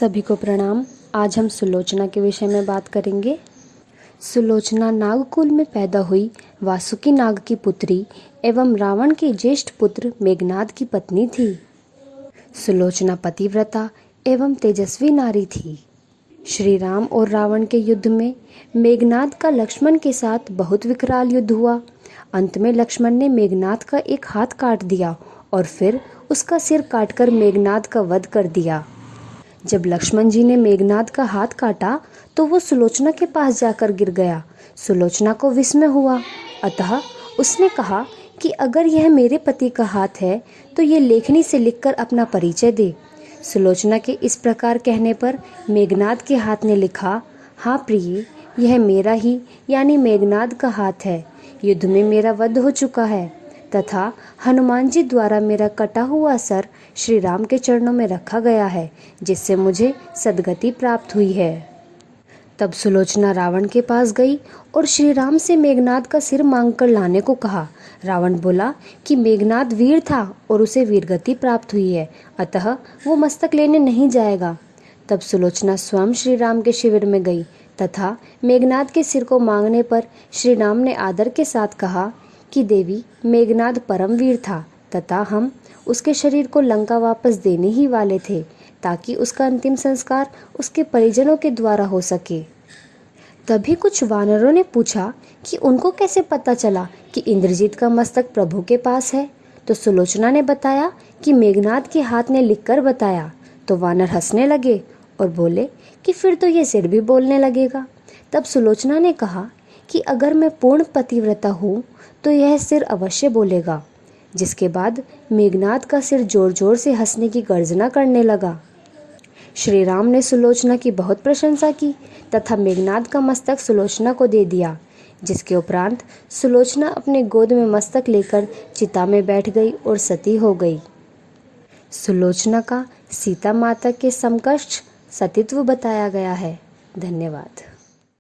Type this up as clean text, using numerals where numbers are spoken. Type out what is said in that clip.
सभी को प्रणाम। आज हम सुलोचना के विषय में बात करेंगे। सुलोचना नागकुल में पैदा हुई वासुकी नाग की पुत्री एवं रावण के ज्येष्ठ पुत्र मेघनाद की पत्नी थी। सुलोचना पतिव्रता एवं तेजस्वी नारी थी। श्री राम और रावण के युद्ध में मेघनाद का लक्ष्मण के साथ बहुत विकराल युद्ध हुआ। अंत में लक्ष्मण ने मेघनाद का एक हाथ काट दिया और फिर उसका सिर काटकर मेघनाद का वध कर दिया। जब लक्ष्मण जी ने मेघनाद का हाथ काटा तो वो सुलोचना के पास जाकर गिर गया। सुलोचना को विस्मय हुआ, अतः उसने कहा कि अगर यह मेरे पति का हाथ है तो ये लेखनी से लिखकर अपना परिचय दे। सुलोचना के इस प्रकार कहने पर मेघनाद के हाथ ने लिखा, हाँ प्रिय, यह मेरा ही यानी मेघनाद का हाथ है। युद्ध में मेरा वध हो चुका है तथा हनुमान जी द्वारा मेरा कटा हुआ सर श्री राम के चरणों में रखा गया है, जिससे मुझे सद्गति प्राप्त हुई है। तब सुलोचना रावण के पास गई और श्री राम से मेघनाद का सिर मांगकर लाने को कहा। रावण बोला कि मेघनाद वीर था और उसे वीरगति प्राप्त हुई है, अतः वो मस्तक लेने नहीं जाएगा। तब सुलोचना स्वयं श्री राम के शिविर में गई तथा मेघनाद के सिर को मांगने पर श्री राम ने आदर के साथ कहा कि देवी, मेघनाद परमवीर था तथा हम उसके शरीर को लंका वापस देने ही वाले थे ताकि उसका अंतिम संस्कार उसके परिजनों के द्वारा हो सके। तभी कुछ वानरों ने पूछा कि उनको कैसे पता चला कि इंद्रजीत का मस्तक प्रभु के पास है। तो सुलोचना ने बताया कि मेघनाद के हाथ ने लिखकर बताया। तो वानर हंसने लगे और बोले कि फिर तो ये सिर भी बोलने लगेगा। तब सुलोचना ने कहा कि अगर मैं पूर्ण पतिव्रता हूँ तो यह सिर अवश्य बोलेगा। जिसके बाद मेघनाद का सिर जोर जोर से हंसने की गर्जना करने लगा। श्री राम ने सुलोचना की बहुत प्रशंसा की तथा मेघनाद का मस्तक सुलोचना को दे दिया। जिसके उपरांत सुलोचना अपने गोद में मस्तक लेकर चिता में बैठ गई और सती हो गई। सुलोचना का सीता माता के समकक्ष सतीत्व बताया गया है। धन्यवाद।